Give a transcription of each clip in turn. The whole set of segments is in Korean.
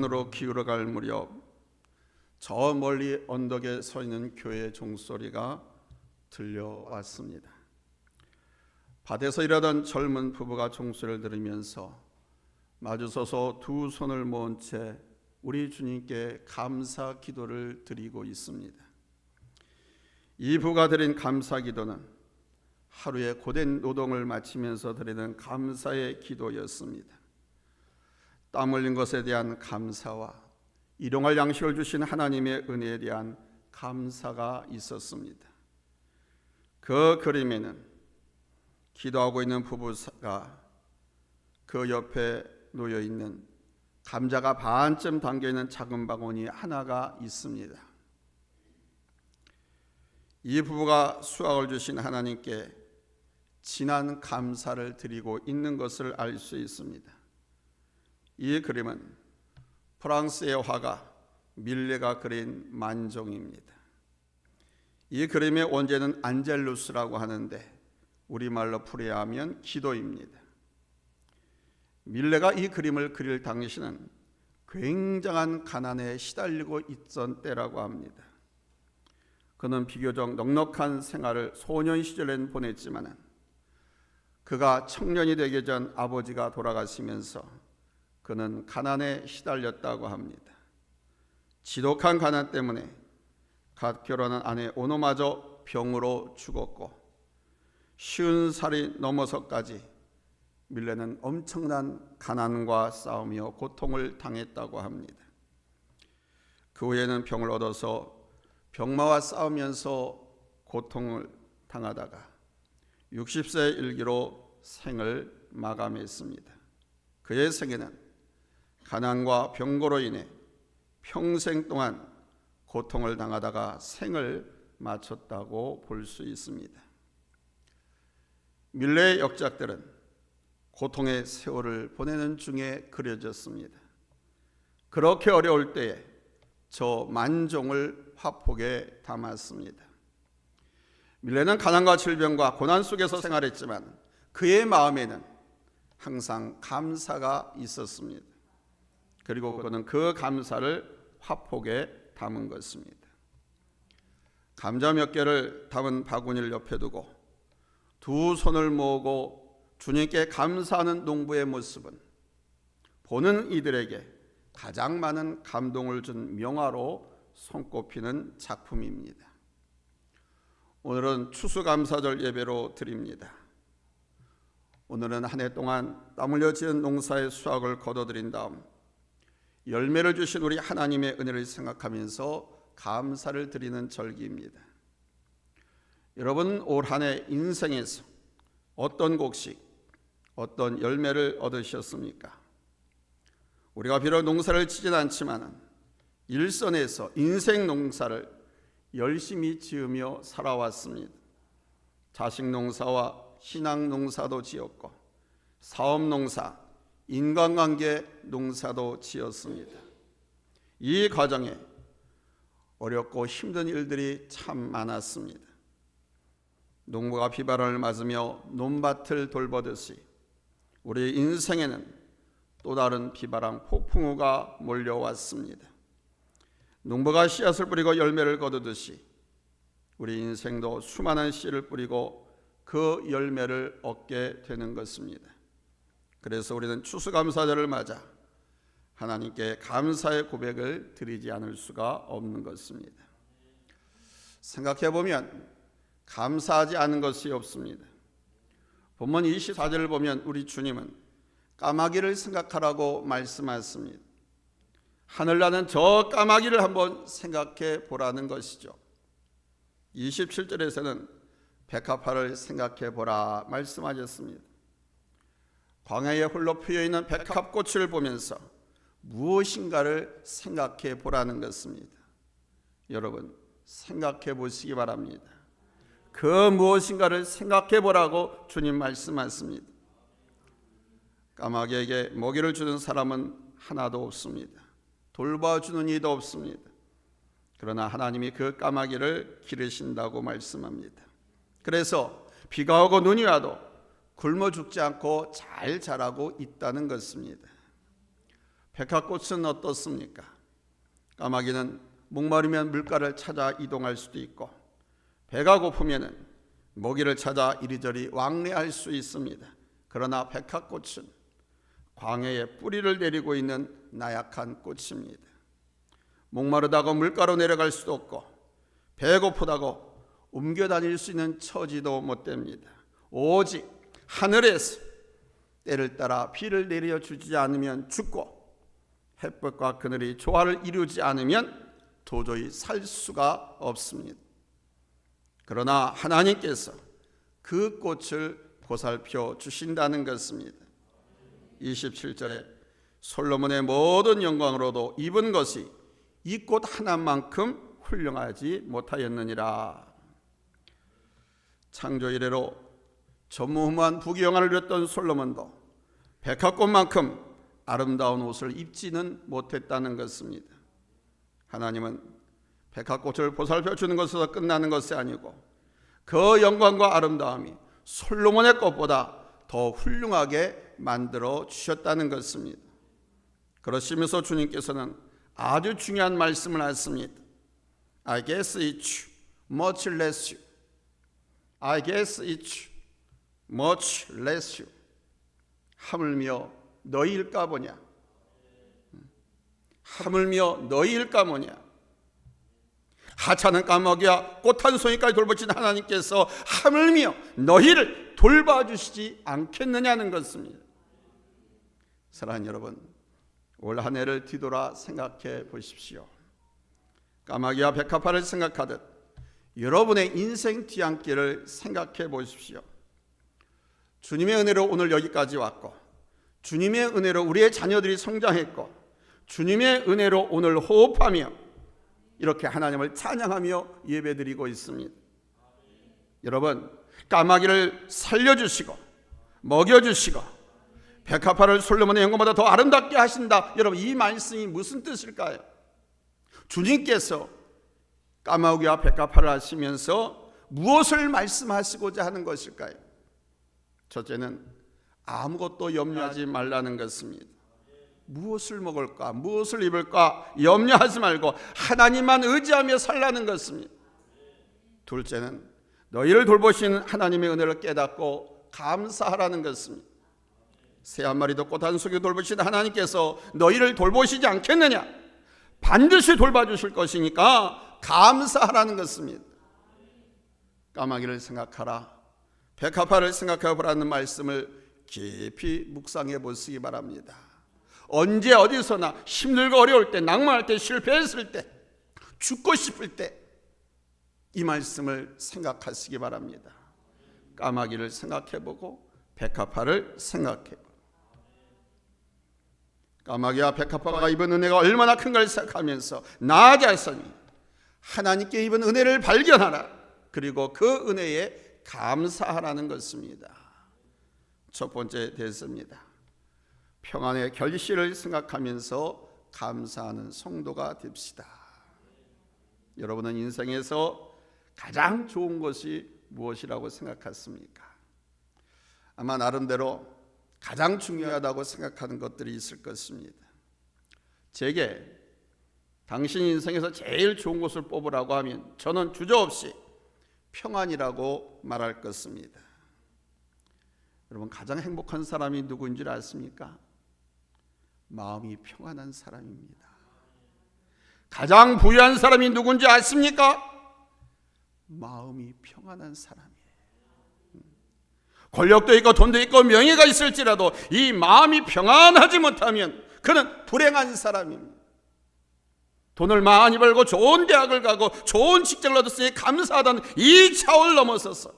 으로 기울어갈 무렵 저 멀리 언덕에 서 있는 교회 종소리가 들려왔습니다. 밭에서 일하던 젊은 부부가 종소리를 들으면서 마주서서 두 손을 모은 채 우리 주님께 감사 기도를 드리고 있습니다. 이 부부가 드린 감사 기도는 하루의 고된 노동을 마치면서 드리는 감사의 기도였습니다. 땀 흘린 것에 대한 감사와 일용할 양식을 주신 하나님의 은혜에 대한 감사가 있었습니다. 그 그림에는 기도하고 있는 부부가 그 옆에 놓여 있는 감자가 반쯤 담겨 있는 작은 바구니 하나가 있습니다. 이 부부가 수확을 주신 하나님께 진한 감사를 드리고 있는 것을 알 수 있습니다. 이 그림은 프랑스의 화가 밀레가 그린 만종입니다. 이 그림의 원제는 안젤루스라고 하는데 우리말로 풀이하면 기도입니다. 밀레가 이 그림을 그릴 당시는 굉장한 가난에 시달리고 있던 때라고 합니다. 그는 비교적 넉넉한 생활을 소년 시절엔 보냈지만 그가 청년이 되기 전 아버지가 돌아가시면서 그는 가난에 시달렸다고 합니다. 지독한 가난 때문에 갓 결혼한 아내 오노마저 병으로 죽었고 50살이 넘어서까지 밀레는 엄청난 가난과 싸우며 고통을 당했다고 합니다. 그 후에는 병을 얻어서 병마와 싸우면서 고통을 당하다가 60세 일기로 생을 마감했습니다. 그의 생애는 가난과 병고로 인해 평생 동안 고통을 당하다가 생을 마쳤다고 볼 수 있습니다. 밀레의 역작들은 고통의 세월을 보내는 중에 그려졌습니다. 그렇게 어려울 때에 저 만종을 화폭에 담았습니다. 밀레는 가난과 질병과 고난 속에서 생활했지만 그의 마음에는 항상 감사가 있었습니다. 그리고 그는 그 감사를 화폭에 담은 것입니다. 감자 몇 개를 담은 바구니를 옆에 두고 두 손을 모으고 주님께 감사하는 농부의 모습은 보는 이들에게 가장 많은 감동을 준 명화로 손꼽히는 작품입니다. 오늘은 추수감사절 예배로 드립니다. 오늘은 한 해 동안 땀 흘려 지은 농사의 수확을 거둬들인 다음 열매를 주신 우리 하나님의 은혜를 생각하면서 감사를 드리는 절기입니다. 여러분, 올 한 해 인생에서 어떤 곡식, 어떤 열매를 얻으셨습니까? 우리가 비록 농사를 지진 않지만 일선에서 인생 농사를 열심히 지으며 살아왔습니다. 자식 농사와 신앙 농사도 지었고 사업 농사, 인간관계 농사도 지었습니다. 이 과정에 어렵고 힘든 일들이 참 많았습니다. 농부가 비바람을 맞으며 논밭을 돌보듯이 우리 인생에는 또 다른 비바람 폭풍우가 몰려왔습니다. 농부가 씨앗을 뿌리고 열매를 거두듯이 우리 인생도 수많은 씨를 뿌리고 그 열매를 얻게 되는 것입니다. 그래서 우리는 추수감사절을 맞아 하나님께 감사의 고백을 드리지 않을 수가 없는 것입니다. 생각해 보면 감사하지 않은 것이 없습니다. 본문 24절을 보면 우리 주님은 까마귀를 생각하라고 말씀하셨습니다. 하늘나는 저 까마귀를 한번 생각해 보라는 것이죠. 27절에서는 백합화를 생각해 보라 말씀하셨습니다. 광야에 홀로 피어있는 백합꽃을 보면서 무엇인가를 생각해 보라는 것입니다. 여러분, 생각해 보시기 바랍니다. 그 무엇인가를 생각해 보라고 주님 말씀하십니다. 까마귀에게 먹이를 주는 사람은 하나도 없습니다. 돌봐주는 이도 없습니다. 그러나 하나님이 그 까마귀를 기르신다고 말씀합니다. 그래서 비가 오고 눈이 와도 굶어 죽지 않고 잘 자라고 있다는 것입니다. 백합꽃은 어떻습니까? 까마귀는 목마르면 물가를 찾아 이동할 수도 있고, 배가 고프면 먹이를 찾아 이리저리 왕래할 수 있습니다. 그러나 백합꽃은 광야에 뿌리를 내리고 있는 나약한 꽃입니다. 목마르다고 물가로 내려갈 수도 없고, 배고프다고 옮겨 다닐 수 있는 처지도 못 됩니다. 오직 하늘에서 때를 따라 비를 내려주지 않으면 죽고, 햇볕과 그늘이 조화를 이루지 않으면 도저히 살 수가 없습니다. 그러나 하나님께서 그 꽃을 보살펴 주신다는 것입니다. 27절에 솔로몬의 모든 영광으로도 입은 것이 이 꽃 하나만큼 훌륭하지 못하였느니라. 창조 이래로 전무후무한 부귀영화를 누렸던 솔로몬도 백합꽃만큼 아름다운 옷을 입지는 못했다는 것입니다. 하나님은 백합꽃을 보살펴 주는 것에서 끝나는 것이 아니고, 그 영광과 아름다움이 솔로몬의 꽃보다 더 훌륭하게 만들어 주셨다는 것입니다. 그러시면서 주님께서는 아주 중요한 말씀을 하십니다. I guess it's much less you. I guess it's much less you. 하물며 너희일까 보냐. 하물며 너희일까 보냐. 하찮은 까마귀와 꽃 한 송이까지 돌보신 하나님께서 하물며 너희를 돌봐주시지 않겠느냐는 것입니다. 사랑하는 여러분, 올 한 해를 뒤돌아 생각해 보십시오. 까마귀와 백합화를 생각하듯 여러분의 인생 뒤안길을 생각해 보십시오. 주님의 은혜로 오늘 여기까지 왔고, 주님의 은혜로 우리의 자녀들이 성장했고, 주님의 은혜로 오늘 호흡하며 이렇게 하나님을 찬양하며 예배드리고 있습니다. 여러분, 까마귀를 살려주시고 먹여주시고 백합화를 솔로몬의 영광보다 더 아름답게 하신다. 여러분, 이 말씀이 무슨 뜻일까요? 주님께서 까마귀와 백합화를 하시면서 무엇을 말씀하시고자 하는 것일까요? 첫째는 아무것도 염려하지 말라는 것입니다. 무엇을 먹을까, 무엇을 입을까 염려하지 말고 하나님만 의지하며 살라는 것입니다. 둘째는 너희를 돌보시는 하나님의 은혜를 깨닫고 감사하라는 것입니다. 새 한 마리도 꽃 한 송이 돌보시는 하나님께서 너희를 돌보시지 않겠느냐? 반드시 돌봐주실 것이니까 감사하라는 것입니다. 까마귀를 생각하라, 백합화를 생각해보라는 말씀을 깊이 묵상해 보시기 바랍니다. 언제 어디서나 힘들고 어려울 때, 낭만할 때, 실패했을 때, 죽고 싶을 때 이 말씀을 생각하시기 바랍니다. 까마귀를 생각해보고 백합화를 생각해보고, 까마귀와 백합화가 입은 은혜가 얼마나 큰가를 생각하면서 나 자신이 하나님께 입은 은혜를 발견하라. 그리고 그 은혜에 감사하라는 것입니다. 첫 번째 대서입니다. 평안의 결실을 생각하면서 감사하는 성도가 됩시다. 여러분은 인생에서 가장 좋은 것이 무엇이라고 생각하십니까? 아마 나름대로 가장 중요하다고 생각하는 것들이 있을 것입니다. 제게 당신 인생에서 제일 좋은 것을 뽑으라고 하면 저는 주저없이 평안이라고 말할 것입니다. 여러분, 가장 행복한 사람이 누구인 줄 아십니까? 마음이 평안한 사람입니다. 가장 부유한 사람이 누군지 아십니까? 마음이 평안한 사람이에요. 권력도 있고 돈도 있고 명예가 있을지라도 이 마음이 평안하지 못하면 그는 불행한 사람입니다. 돈을 많이 벌고 좋은 대학을 가고 좋은 직장을 얻었으니 감사하다는 이 차원을 넘어서서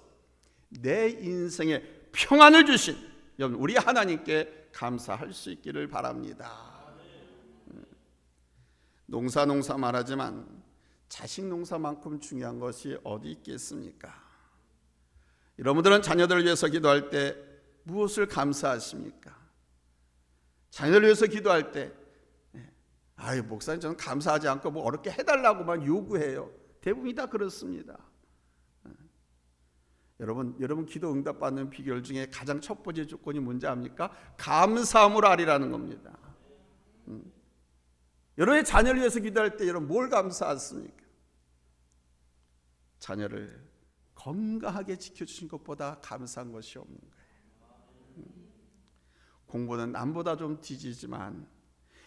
내 인생에 평안을 주신 여러분, 우리 하나님께 감사할 수 있기를 바랍니다. 농사 말하지만 자식 농사만큼 중요한 것이 어디 있겠습니까? 여러분들은 자녀들을 위해서 기도할 때 무엇을 감사하십니까? 자녀들을 위해서 기도할 때 아유, 목사님, 저는 감사하지 않고 뭐 어렵게 해달라고만 요구해요. 대부분이 다 그렇습니다. 여러분 기도 응답받는 비결 중에 가장 첫 번째 조건이 뭔지 압니까? 감사함으로 아리라는 겁니다. 여러분의 자녀를 위해서 기도할 때 여러분 뭘 감사하십니까? 자녀를 건강하게 지켜주신 것보다 감사한 것이 없는 거예요. 공부는 남보다 좀 뒤지지만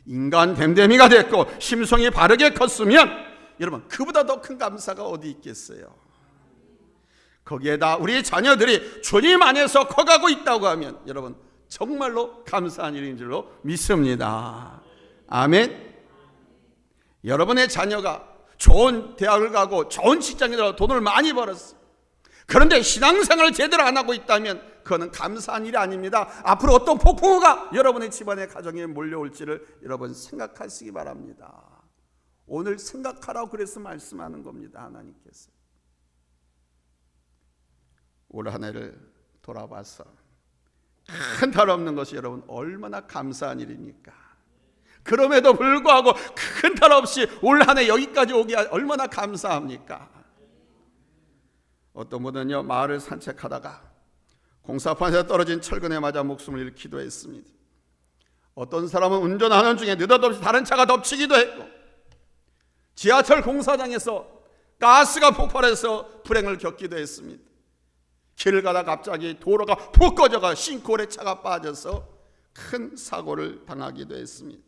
인간 됨됨이가 됐고 심성이 바르게 컸으면 여러분 그보다 더 큰 감사가 어디 있겠어요? 거기에다 우리 자녀들이 주님 안에서 커가고 있다고 하면 여러분 정말로 감사한 일인 줄로 믿습니다. 아멘. 여러분의 자녀가 좋은 대학을 가고 좋은 직장에 들어 돈을 많이 벌었어요. 그런데 신앙생활을 제대로 안 하고 있다면 그거는 감사한 일이 아닙니다. 앞으로 어떤 폭풍우가 여러분의 집안의 가정에 몰려올지를 여러분 생각하시기 바랍니다. 오늘 생각하라고 그래서 말씀하는 겁니다. 하나님께서 올 한 해를 돌아봐서 큰 탈 없는 것이 여러분 얼마나 감사한 일입니까? 그럼에도 불구하고 큰 탈 없이 올 한 해 여기까지 오기 얼마나 감사합니까? 어떤 분은요 마을을 산책하다가 공사판에서 떨어진 철근에 맞아 목숨을 잃기도 했습니다. 어떤 사람은 운전하는 중에 느닷없이 다른 차가 덮치기도 했고 지하철 공사장에서 가스가 폭발해서 불행을 겪기도 했습니다. 길을 가다 갑자기 도로가 푹 꺼져가 싱크홀에 차가 빠져서 큰 사고를 당하기도 했습니다.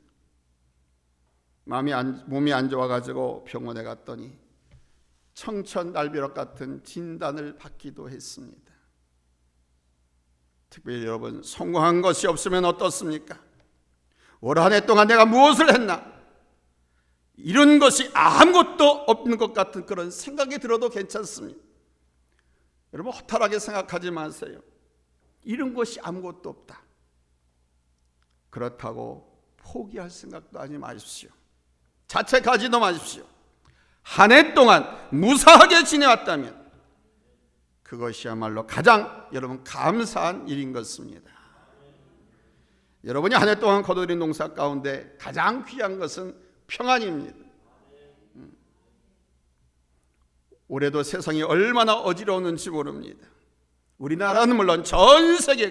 몸이 안 좋아가지고 병원에 갔더니 청천날벼락 같은 진단을 받기도 했습니다. 특별히 여러분 성공한 것이 없으면 어떻습니까? 올 한 해 동안 내가 무엇을 했나? 이런 것이 아무것도 없는 것 같은 그런 생각이 들어도 괜찮습니다. 여러분 허탈하게 생각하지 마세요. 이런 것이 아무것도 없다. 그렇다고 포기할 생각도 하지 마십시오. 자책하지도 마십시오. 한 해 동안 무사하게 지내왔다면 그것이야말로 가장 여러분 감사한 일인 것입니다. 여러분이 한 해 동안 거두들인 농사 가운데 가장 귀한 것은 평안입니다. 올해도 세상이 얼마나 어지러웠는지 모릅니다. 우리나라는 물론 전 세계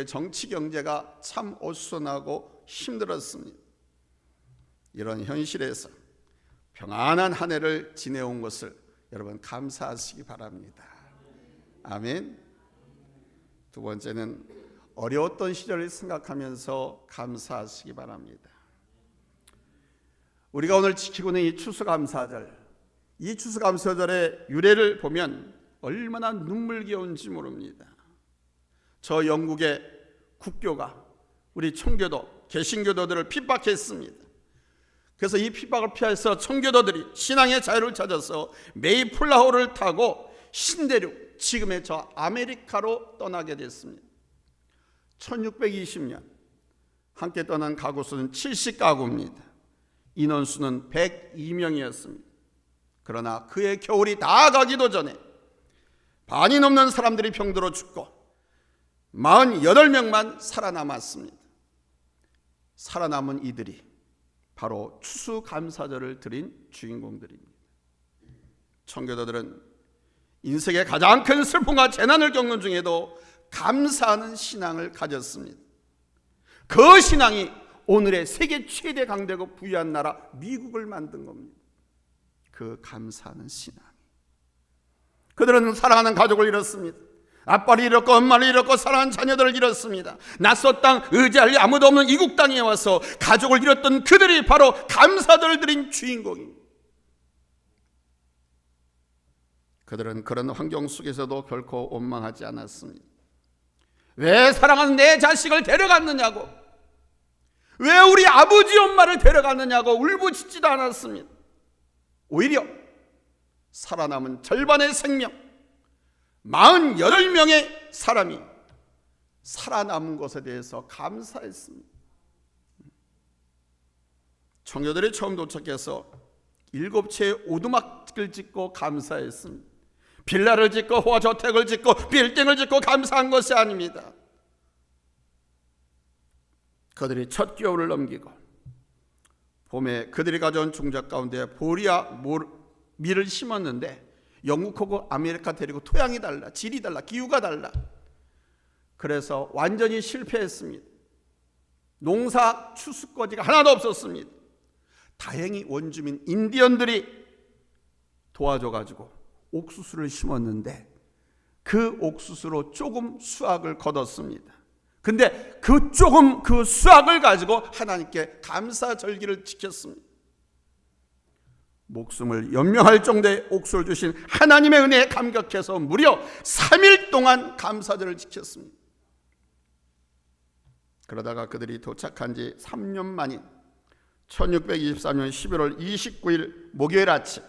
정치 경제가 참 어수선하고 힘들었습니다. 이런 현실에서 평안한 한 해를 지내온 것을 여러분 감사하시기 바랍니다. 아멘. 두 번째는 어려웠던 시절을 생각하면서 감사하시기 바랍니다. 우리가 오늘 지키고 있는 이 추수감사절, 이 추수감사절의 유래를 보면 얼마나 눈물겨운지 모릅니다. 저 영국의 국교가 우리 청교도, 개신교도들을 핍박했습니다. 그래서 이 핍박을 피해서 청교도들이 신앙의 자유를 찾아서 메이플라워를 타고 신대륙, 지금의 저 아메리카로 떠나게 됐습니다. 1620년 함께 떠난 가구 수는 70가구입니다. 인원수는 102명이었습니다. 그러나 그의 겨울이 다 가기도 전에 반이 넘는 사람들이 병들어 죽고 48명만 살아남았습니다. 살아남은 이들이 바로 추수감사절을 드린 주인공들입니다. 청교도들은 인생의 가장 큰 슬픔과 재난을 겪는 중에도 감사하는 신앙을 가졌습니다. 그 신앙이 오늘의 세계 최대 강대국 부유한 나라 미국을 만든 겁니다. 그 감사하는 신앙. 그들은 사랑하는 가족을 잃었습니다. 아빠를 잃었고 엄마를 잃었고 사랑하는 자녀들을 잃었습니다. 낯선 땅, 의지할 아무도 없는 이국 땅에 와서 가족을 잃었던 그들이 바로 감사절을 드린 주인공입니다. 그들은 그런 환경 속에서도 결코 원망하지 않았습니다. 왜 사랑하는 내 자식을 데려갔느냐고, 왜 우리 아버지 엄마를 데려갔느냐고 울부짖지도 않았습니다. 오히려 살아남은 절반의 생명 48명의 사람이 살아남은 것에 대해서 감사했습니다. 청교들이 처음 도착해서 7채의 오두막을 짓고 감사했습니다. 빌라를 짓고 호화저택을 짓고 빌딩을 짓고 감사한 것이 아닙니다. 그들이 첫 겨울을 넘기고 봄에 그들이 가져온 종자 가운데 보리와 밀을 심었는데 영국하고 아메리카 데리고 토양이 달라, 질이 달라, 기후가 달라. 그래서 완전히 실패했습니다. 농사 추수거지가 하나도 없었습니다. 다행히 원주민 인디언들이 도와줘가지고 옥수수를 심었는데 그 옥수수로 조금 수확을 거뒀습니다. 근데 그 수확을 가지고 하나님께 감사절기를 지켰습니다. 목숨을 연명할 정도의 옥수를 주신 하나님의 은혜에 감격해서 무려 3일 동안 감사절을 지켰습니다. 그러다가 그들이 도착한 지 3년 만인 1623년 11월 29일 목요일 아침,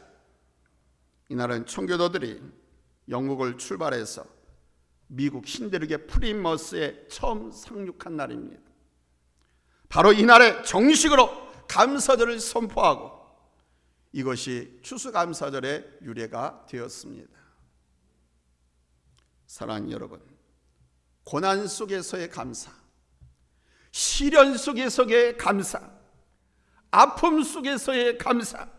이날은 청교도들이 영국을 출발해서 미국 신대륙의 프리머스에 처음 상륙한 날입니다. 바로 이날에 정식으로 감사절을 선포하고 이것이 추수감사절의 유래가 되었습니다. 사랑하는 여러분, 고난 속에서의 감사, 시련 속에서의 감사, 아픔 속에서의 감사,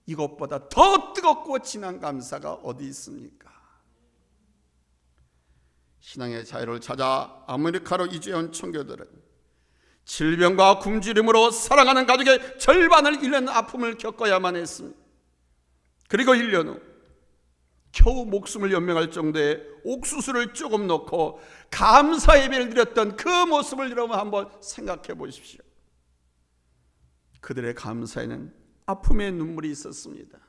이것보다 더 뜨겁고 진한 감사가 어디 있습니까? 신앙의 자유를 찾아 아메리카로 이주해온 청교도들은 질병과 굶주림으로 사랑하는 가족의 절반을 잃는 아픔을 겪어야만 했습니다. 그리고 1년 후 겨우 목숨을 연명할 정도의 옥수수를 조금 넣고 감사 예배를 드렸던 그 모습을 여러분 한번 생각해 보십시오. 그들의 감사에는 아픔의 눈물이 있었습니다.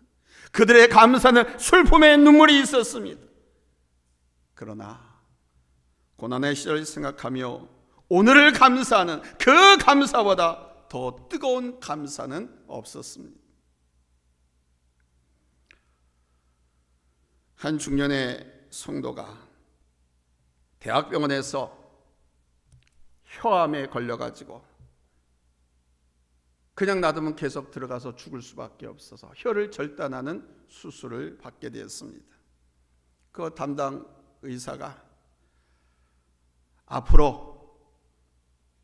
그들의 감사는 슬픔의 눈물이 있었습니다. 그러나 고난의 시절을 생각하며 오늘을 감사하는 그 감사보다 더 뜨거운 감사는 없었습니다. 한 중년의 성도가 대학병원에서 혀암에 걸려가지고 그냥 놔두면 계속 들어가서 죽을 수밖에 없어서 혀를 절단하는 수술을 받게 되었습니다. 그 담당 의사가 앞으로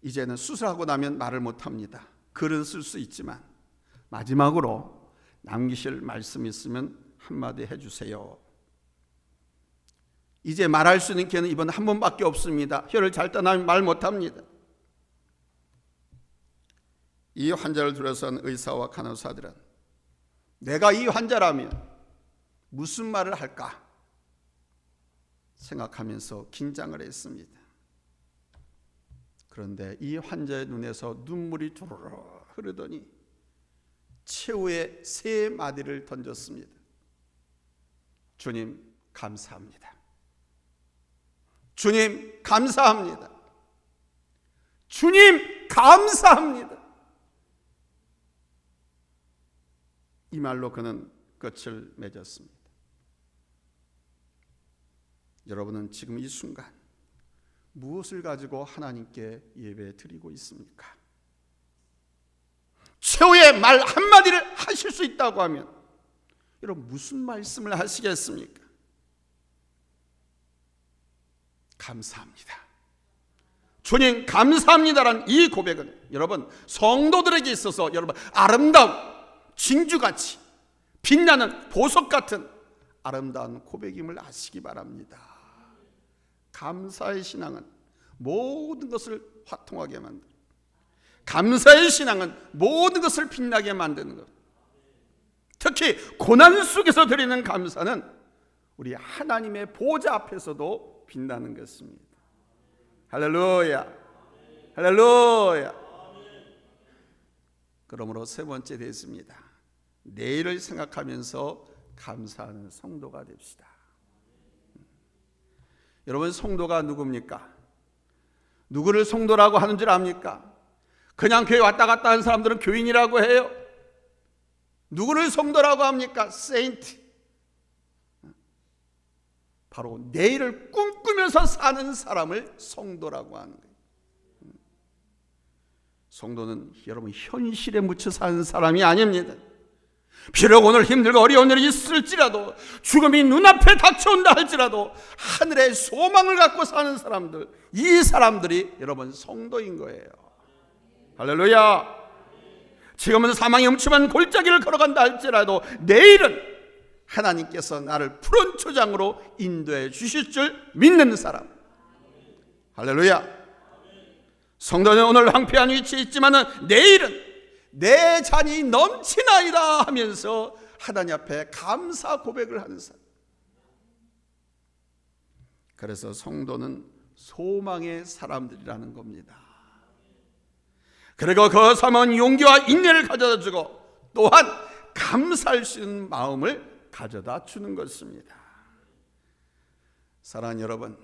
이제는 수술하고 나면 말을 못합니다. 글은 쓸 수 있지만 마지막으로 남기실 말씀 있으면 한마디 해주세요. 이제 말할 수 있는 기회는 이번 한 번밖에 없습니다. 혀를 절단하면 말 못합니다. 이 환자를 둘러싼 의사와 간호사들은 내가 이 환자라면 무슨 말을 할까 생각하면서 긴장을 했습니다. 그런데 이 환자의 눈에서 눈물이 주르르 흐르더니 최후의 3마디를 던졌습니다. 주님 감사합니다. 주님 감사합니다. 주님 감사합니다. 이 말로 그는 끝을 맺었습니다. 여러분은 지금 이 순간 무엇을 가지고 하나님께 예배 드리고 있습니까? 최후의 말 한마디를 하실 수 있다고 하면 여러분 무슨 말씀을 하시겠습니까? 감사합니다. 주님 감사합니다라는 이 고백은 여러분 성도들에게 있어서 여러분 아름다운 진주같이 빛나는 보석 같은 아름다운 고백임을 아시기 바랍니다. 감사의 신앙은 모든 것을 화통하게 만드는, 감사의 신앙은 모든 것을 빛나게 만드는 것. 특히 고난 속에서 드리는 감사는 우리 하나님의 보좌 앞에서도 빛나는 것입니다. 할렐루야, 할렐루야. 그러므로 세 번째 됐습니다. 내일을 생각하면서 감사하는 성도가 됩시다. 여러분 성도가 누굽니까? 누구를 성도라고 하는 줄 압니까? 그냥 교회 왔다 갔다 하는 사람들은 교인이라고 해요. 누구를 성도라고 합니까? 세인트. 바로 내일을 꿈꾸면서 사는 사람을 성도라고 하는 거예요. 성도는 여러분 현실에 묻혀 사는 사람이 아닙니다. 비록 오늘 힘들고 어려운 일이 있을지라도, 죽음이 눈앞에 닥쳐온다 할지라도 하늘의 소망을 갖고 사는 사람들, 이 사람들이 여러분 성도인 거예요. 할렐루야. 지금은 사망의 음침한 골짜기를 걸어간다 할지라도 내일은 하나님께서 나를 푸른 초장으로 인도해 주실 줄 믿는 사람. 할렐루야. 성도는 오늘 황폐한 위치에 있지만은 내일은 내 잔이 넘치나이다 하면서 하나님 앞에 감사 고백을 하는 사람. 그래서 성도는 소망의 사람들이라는 겁니다. 그리고 그 사람은 용기와 인내를 가져다 주고 또한 감사할 수 있는 마음을 가져다 주는 것입니다. 사랑하는 여러분,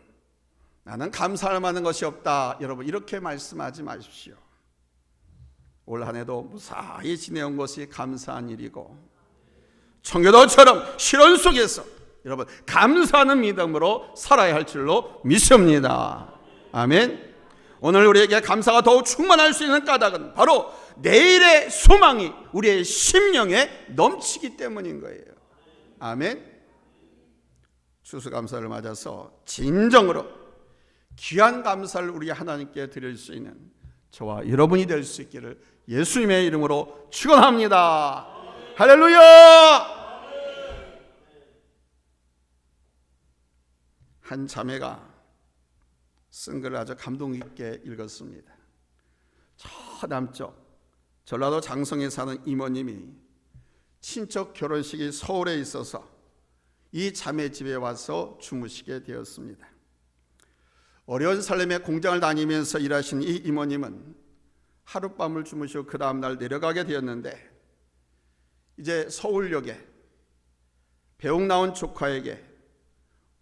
나는 감사할 만한 것이 없다, 여러분 이렇게 말씀하지 마십시오. 올 한 해도 무사히 지내온 것이 감사한 일이고, 청교도처럼 시련 속에서 여러분 감사하는 믿음으로 살아야 할 줄로 믿습니다. 아멘. 오늘 우리에게 감사가 더욱 충만할 수 있는 까닭은 바로 내일의 소망이 우리의 심령에 넘치기 때문인 거예요. 아멘. 추수감사를 맞아서 진정으로 귀한 감사를 우리 하나님께 드릴 수 있는 저와 여러분이 될 수 있기를 예수님의 이름으로 축원합니다. 할렐루야. 한 자매가 쓴 글을 아주 감동 있게 읽었습니다. 저 남쪽 전라도 장성에 사는 이모님이 친척 결혼식이 서울에 있어서 이 자매 집에 와서 주무시게 되었습니다. 어려운 삶의 공장을 다니면서 일하신 이 이모님은 하룻밤을 주무시고 그 다음날 내려가게 되었는데, 이제 서울역에 배웅 나온 조카에게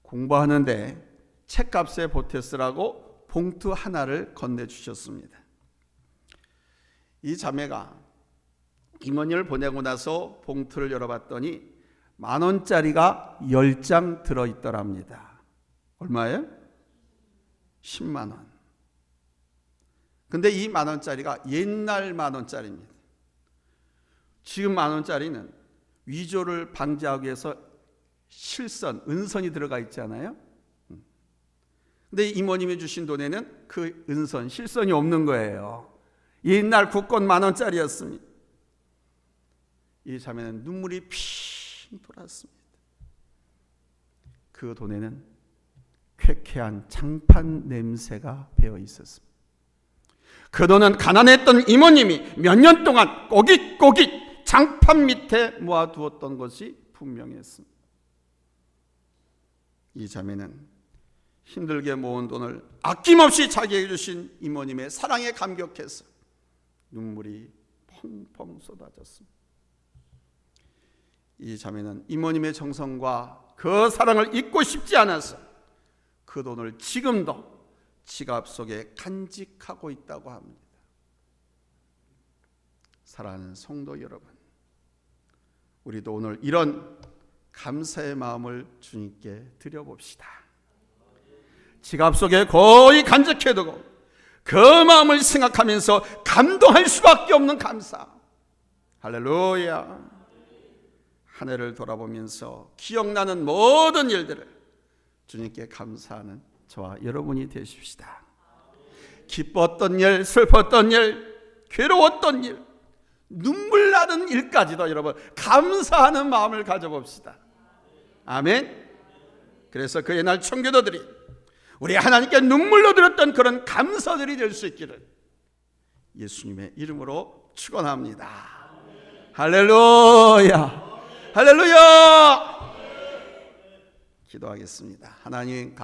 공부하는데 책값에 보태 쓰라고 봉투 하나를 건네주셨습니다. 이 자매가 이모님을 보내고 나서 봉투를 열어봤더니 10,000원짜리가 10장 들어있더랍니다. 얼마예요? 10만 원. 근데 이 10,000원짜리가 옛날 10,000원짜리입니다. 지금 10,000원짜리는 위조를 방지하기 위해서 실선, 은선이 들어가 있잖아요. 근데 이모님이 주신 돈에는 그 은선, 실선이 없는 거예요. 옛날 국권 10,000원짜리였습니다. 이 자매는 눈물이 핑 돌았습니다. 그 돈에는 쾌쾌한 장판 냄새가 배어 있었습니다. 그 돈은 가난했던 이모님이 몇 년 동안 꼬깃꼬깃 장판 밑에 모아두었던 것이 분명했습니다. 이 자매는 힘들게 모은 돈을 아낌없이 자기에게 주신 이모님의 사랑에 감격해서 눈물이 펑펑 쏟아졌습니다. 이 자매는 이모님의 정성과 그 사랑을 잊고 싶지 않아서 그 돈을 지금도 지갑 속에 간직하고 있다고 합니다. 사랑하는 성도 여러분, 우리도 오늘 이런 감사의 마음을 주님께 드려봅시다. 지갑 속에 거의 간직해두고 그 마음을 생각하면서 감동할 수밖에 없는 감사. 할렐루야. 한 해를 돌아보면서 기억나는 모든 일들을 주님께 감사하는 저와 여러분이 되십시다. 기뻤던 일, 슬펐던 일, 괴로웠던 일, 눈물 나는 일까지도 여러분 감사하는 마음을 가져봅시다. 아멘. 그래서 그 옛날 청교도들이 우리 하나님께 눈물로 드렸던 그런 감사들이 될 수 있기를 예수님의 이름으로 축원합니다. 할렐루야. 할렐루야. 기도하겠습니다. 하나님